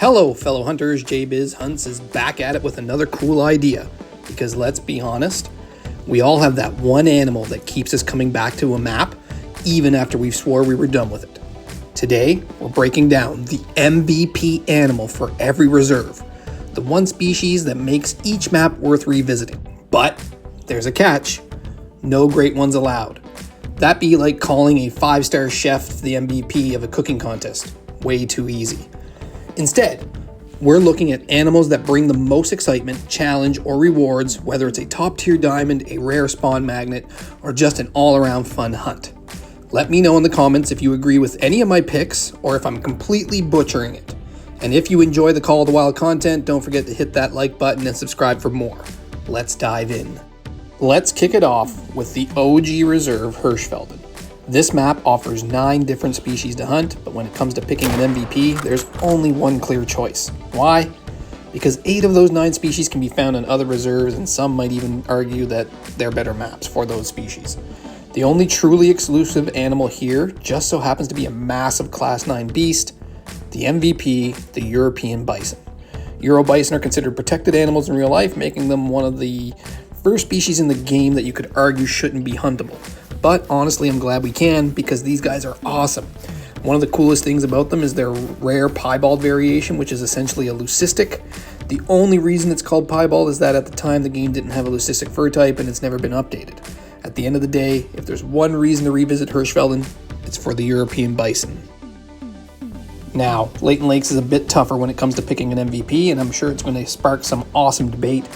Hello fellow hunters, JBiz Hunts is back at it with another cool idea. Because let's be honest, we all have that one animal that keeps us coming back to a map even after we swore we were done with it. Today, we're breaking down the MVP animal for every reserve. The one species that makes each map worth revisiting. But there's a catch. No great ones allowed. That'd be like calling a 5-star chef the MVP of a cooking contest. Way too easy. Instead, we're looking at animals that bring the most excitement, challenge, or rewards, whether it's a top-tier diamond, a rare spawn magnet, or just an all-around fun hunt. Let me know in the comments if you agree with any of my picks, or if I'm completely butchering it. And if you enjoy the Call of the Wild content, don't forget to hit that like button and subscribe for more. Let's dive in. Let's kick it off with the OG reserve Hirschfelden. This map offers 9 different species to hunt, but when it comes to picking an MVP, there's only one clear choice. Why? Because 8 of those 9 species can be found in other reserves, and some might even argue that they're better maps for those species. The only truly exclusive animal here just so happens to be a massive Class 9 beast, the MVP, the European bison. Euro bison are considered protected animals in real life, making them one of the first species in the game that you could argue shouldn't be huntable. But honestly, I'm glad we can, because these guys are awesome. One of the coolest things about them is their rare piebald variation, which is essentially a leucistic. The only reason it's called piebald is that at the time the game didn't have a leucistic fur type and it's never been updated. At the end of the day, if there's one reason to revisit Hirschfelden, it's for the European bison. Now, Leighton Lakes is a bit tougher when it comes to picking an MVP, and I'm sure it's going to spark some awesome debate,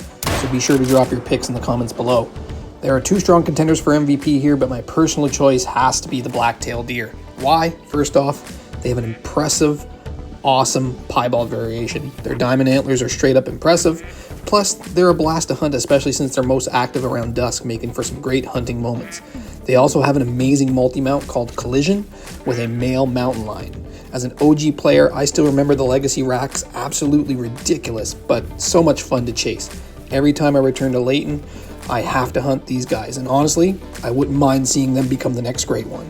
so be sure to drop your picks in the comments below. There are 2 strong contenders for MVP here, but my personal choice has to be the black-tailed deer. Why? First off, they have an impressive, awesome piebald variation. Their diamond antlers are straight up impressive, plus they're a blast to hunt, especially since they're most active around dusk, making for some great hunting moments. They also have an amazing multi-mount called Collision with a male mountain lion. As an OG player, I still remember the legacy racks, absolutely ridiculous, but so much fun to chase. Every time I return to Layton, I have to hunt these guys, and honestly, I wouldn't mind seeing them become the next great one.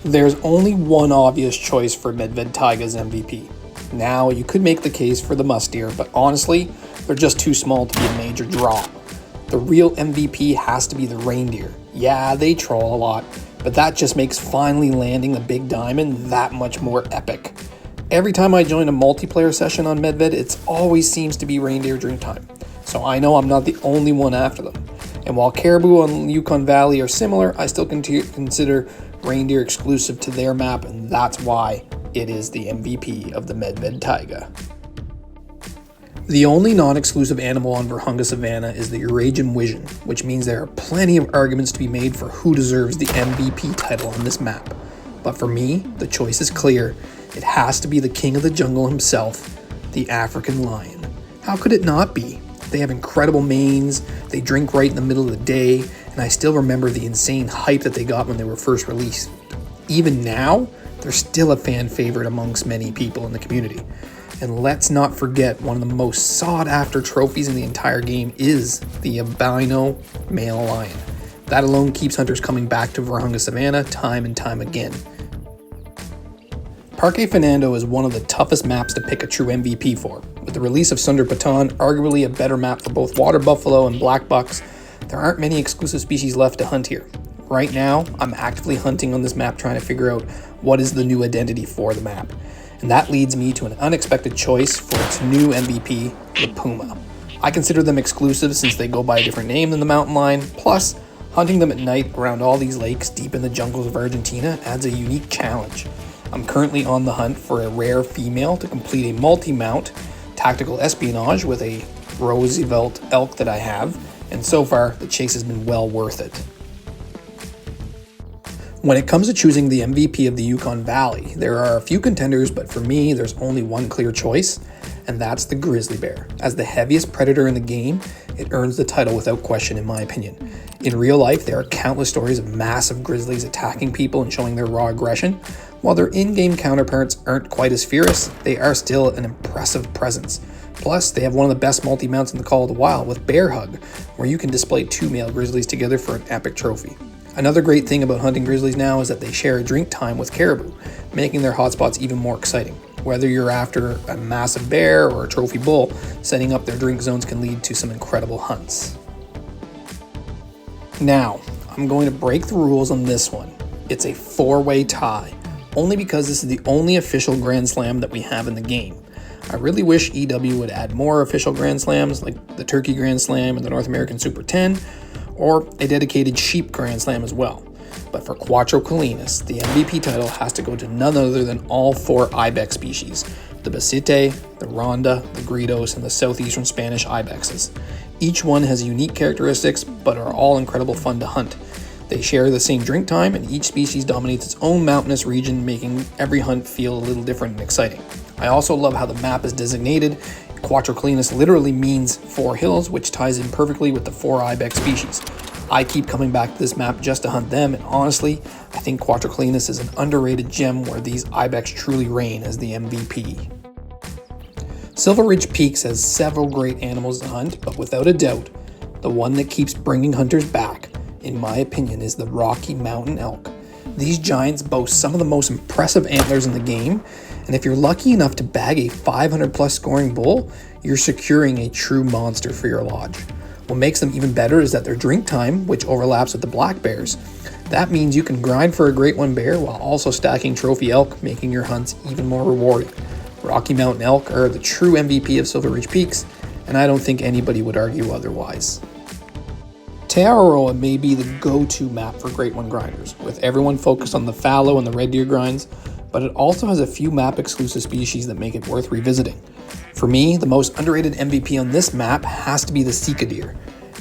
There's only one obvious choice for Medved-Taiga's MVP. Now, you could make the case for the musk deer, but honestly, they're just too small to be a major draw. The real MVP has to be the reindeer. Yeah, they troll a lot, but that just makes finally landing the big diamond that much more epic. Every time I join a multiplayer session on Medved, it always seems to be reindeer during time. So I know I'm not the only one after them. And while caribou on Yukon Valley are similar, I still consider reindeer exclusive to their map, and that's why it is the MVP of the Medved-Taiga. The only non-exclusive animal on Vurhonga Savanna is the Eurasian widgeon, which means there are plenty of arguments to be made for who deserves the MVP title on this map. But for me, the choice is clear. It has to be the king of the jungle himself, the African lion. How could it not be? They have incredible manes, they drink right in the middle of the day, and I still remember the insane hype that they got when they were first released. Even now, they're still a fan favorite amongst many people in the community. And let's not forget, one of the most sought after trophies in the entire game is the albino male lion. That alone keeps hunters coming back to Vurhonga Savanna time and time again. Parque Fernando is one of the toughest maps to pick a true MVP for. With the release of Sundarpatan, arguably a better map for both water buffalo and black bucks, there aren't many exclusive species left to hunt here. Right now, I'm actively hunting on this map trying to figure out what is the new identity for the map. And that leads me to an unexpected choice for its new MVP, the puma. I consider them exclusive since they go by a different name than the mountain lion, plus hunting them at night around all these lakes deep in the jungles of Argentina adds a unique challenge. I'm currently on the hunt for a rare female to complete a multi-mount tactical espionage with a Roosevelt elk that I have, and so far the chase has been well worth it. When it comes to choosing the MVP of the Yukon Valley, there are a few contenders, but for me there's only one clear choice, and that's the grizzly bear. As the heaviest predator in the game, it earns the title without question in my opinion. In real life, there are countless stories of massive grizzlies attacking people and showing their raw aggression. While their in-game counterparts aren't quite as fierce, they are still an impressive presence. Plus, they have one of the best multi-mounts in the Call of the Wild with Bear Hug, where you can display 2 male grizzlies together for an epic trophy. Another great thing about hunting grizzlies now is that they share a drink time with caribou, making their hotspots even more exciting. Whether you're after a massive bear or a trophy bull, setting up their drink zones can lead to some incredible hunts. Now, I'm going to break the rules on this one. It's a 4-way tie, only because this is the only official Grand Slam that we have in the game. I really wish EW would add more official Grand Slams like the Turkey Grand Slam and the North American Super 10, or a dedicated sheep Grand Slam as well. But for Cuatro Colinas, the MVP title has to go to none other than all 4 ibex species, the Basite, the Ronda, the Gritos, and the southeastern Spanish ibexes. Each one has unique characteristics, but are all incredible fun to hunt. They share the same drink time, and each species dominates its own mountainous region, making every hunt feel a little different and exciting. I also love how the map is designated. Cuatro Colinas literally means 4 hills, which ties in perfectly with the 4 ibex species. I keep coming back to this map just to hunt them, and honestly, I think Cuatro Colinas is an underrated gem where these ibex truly reign as the MVP. Silver Ridge Peaks has several great animals to hunt, but without a doubt, the one that keeps bringing hunters back, in my opinion, is the Rocky Mountain elk. These giants boast some of the most impressive antlers in the game, and if you're lucky enough to bag a 500 plus scoring bull, you're securing a true monster for your lodge. What makes them even better is that their drink time, which overlaps with the black bears. That means you can grind for a great one bear while also stacking trophy elk, making your hunts even more rewarding. Rocky Mountain elk are the true MVP of Silver Ridge Peaks, and I don't think anybody would argue otherwise. Awaroa may be the go-to map for great one grinders, with everyone focused on the fallow and the red deer grinds, but it also has a few map exclusive species that make it worth revisiting. For me, the most underrated MVP on this map has to be the Sika deer.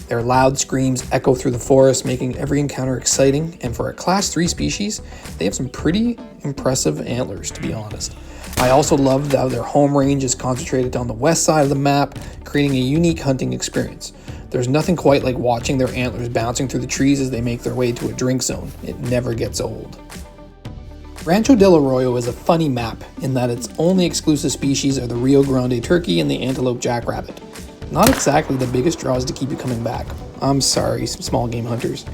Their loud screams echo through the forest, making every encounter exciting, and for a class 3 species, they have some pretty impressive antlers, to be honest. I also love how their home range is concentrated on the west side of the map, creating a unique hunting experience. There's nothing quite like watching their antlers bouncing through the trees as they make their way to a drink zone. It never gets old. Rancho del Arroyo is a funny map in that its only exclusive species are the Rio Grande turkey and the antelope jackrabbit. Not exactly the biggest draws to keep you coming back. I'm sorry, small game hunters.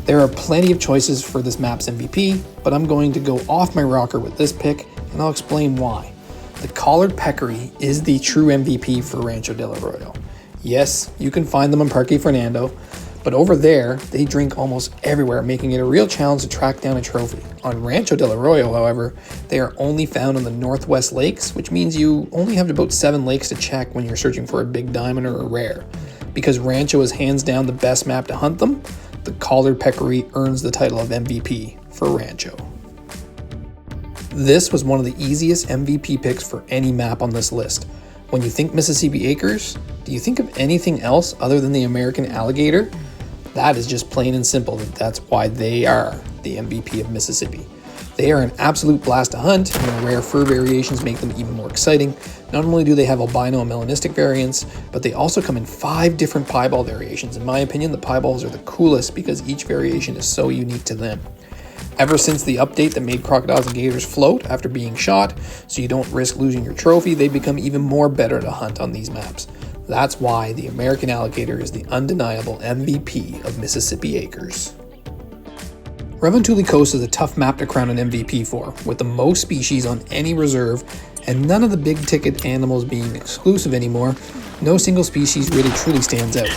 There are plenty of choices for this map's MVP, but I'm going to go off my rocker with this pick, and I'll explain why. The collared peccary is the true MVP for Rancho del Arroyo. Yes, you can find them on Parque Fernando, but over there, they drink almost everywhere, making it a real challenge to track down a trophy. On Rancho del Arroyo, however, they are only found on the northwest lakes, which means you only have about 7 lakes to check when you're searching for a big diamond or a rare. Because Rancho is hands down the best map to hunt them, the collared peccary earns the title of MVP for Rancho. This was one of the easiest MVP picks for any map on this list. When you think Mississippi Acres, do you think of anything else other than the American alligator? That is just plain and simple. That's why they are the MVP of Mississippi. They are an absolute blast to hunt, and their rare fur variations make them even more exciting. Not only do they have albino and melanistic variants, but they also come in 5 different piebald variations. In my opinion, the piebalds are the coolest because each variation is so unique to them. Ever since the update that made crocodiles and gators float after being shot, so you don't risk losing your trophy, they become even more better to hunt on these maps. That's why the American alligator is the undeniable MVP of Mississippi Acres. Revontuli Coast is a tough map to crown an MVP for, with the most species on any reserve, and none of the big ticket animals being exclusive anymore. No single species really truly stands out.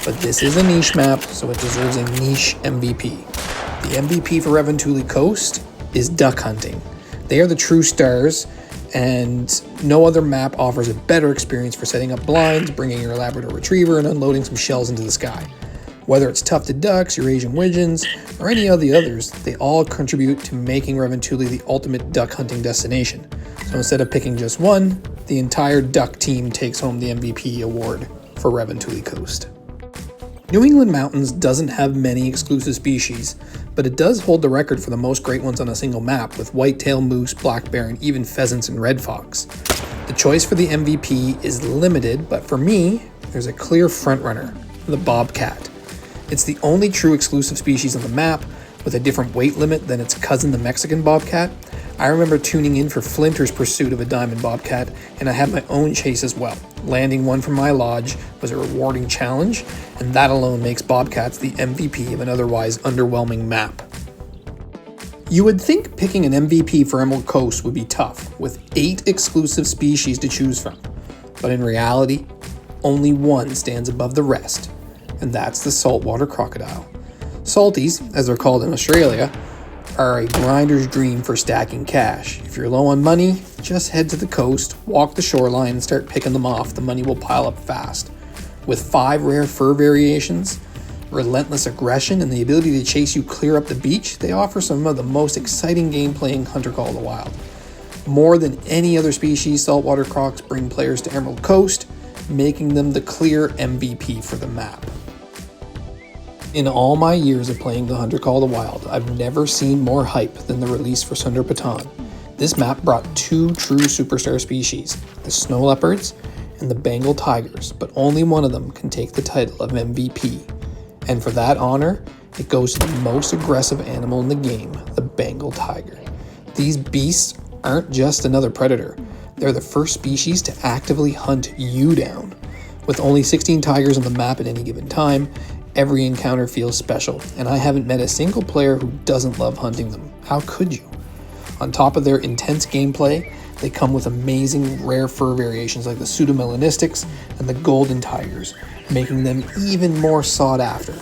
But this is a niche map, so it deserves a niche MVP. The MVP for Revontuli Coast is duck hunting. They are the true stars, and no other map offers a better experience for setting up blinds, bringing your Labrador Retriever, and unloading some shells into the sky. Whether it's tufted ducks, Eurasian widgeons, or any of the others, they all contribute to making Revontuli the ultimate duck hunting destination. So instead of picking just one, the entire duck team takes home the MVP award for Revontuli Coast. New England Mountains doesn't have many exclusive species, but it does hold the record for the most great ones on a single map, with whitetail, moose, black bear, and even pheasants and red fox. The choice for the MVP is limited, but for me, there's a clear frontrunner, the bobcat. It's the only true exclusive species on the map, with a different weight limit than its cousin, the Mexican bobcat. I remember tuning in for Flinter's pursuit of a diamond bobcat, and I had my own chase as well. Landing one from my lodge was a rewarding challenge, and that alone makes bobcats the MVP of an otherwise underwhelming map. You would think picking an MVP for Emerald Coast would be tough, with 8 exclusive species to choose from. But in reality, only one stands above the rest, and that's the saltwater crocodile. Salties, as they're called in Australia, are a grinder's dream for stacking cash. If you're low on money, just head to the coast, walk the shoreline, and start picking them off. The money will pile up fast. With 5 rare fur variations, relentless aggression, and the ability to chase you clear up the beach, they offer some of the most exciting gameplay in Hunter Call of the Wild. More than any other species, saltwater crocs bring players to Emerald Coast, making them the clear MVP for the map. In all my years of playing the Hunter Call of the Wild, I've never seen more hype than the release for Sundarpatan. This map brought 2 true superstar species, the snow leopards and the Bengal tigers, but only one of them can take the title of MVP. And for that honor, it goes to the most aggressive animal in the game, the Bengal tiger. These beasts aren't just another predator, they're the first species to actively hunt you down. With only 16 tigers on the map at any given time, every encounter feels special, and I haven't met a single player who doesn't love hunting them. How could you? On top of their intense gameplay, they come with amazing rare fur variations like the pseudomelanistics and the golden tigers, making them even more sought after.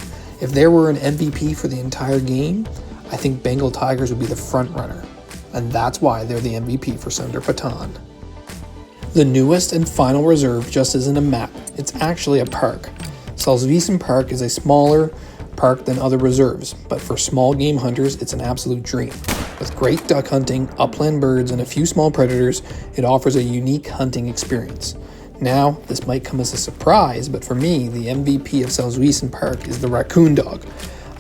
If there were an MVP for the entire game, I think Bengal tigers would be the front runner, and that's why they're the MVP for Sundarpatan. The newest and final reserve just isn't a map, it's actually a park. Salzwiesen Park is a smaller park than other reserves, but for small game hunters, it's an absolute dream. With great duck hunting, upland birds, and a few small predators, it offers a unique hunting experience. Now, this might come as a surprise, but for me, the MVP of Salzwiesen Park is the raccoon dog.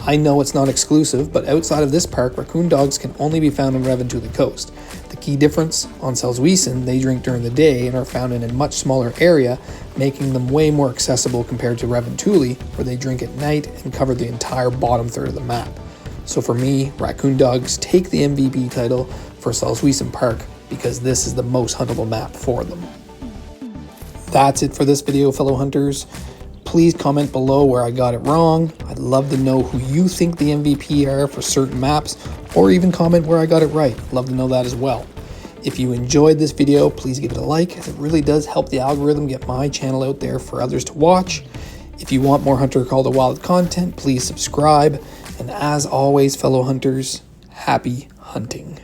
I know it's not exclusive, but outside of this park, raccoon dogs can only be found on Revontuli Coast. The key difference, on Salzwiesen, they drink during the day and are found in a much smaller area, making them way more accessible compared to Revontuli, where they drink at night and cover the entire bottom third of the map. So for me, raccoon dogs take the MVP title for Salzwiesen Park because this is the most huntable map for them. That's it for this video, fellow hunters. Please comment below where I got it wrong. I'd love to know who you think the MVP are for certain maps, or even comment where I got it right. I'd love to know that as well. If you enjoyed this video, please give it a like, as it really does help the algorithm get my channel out there for others to watch. If you want more Hunter Call of the Wild content, please subscribe. And as always, fellow hunters, happy hunting.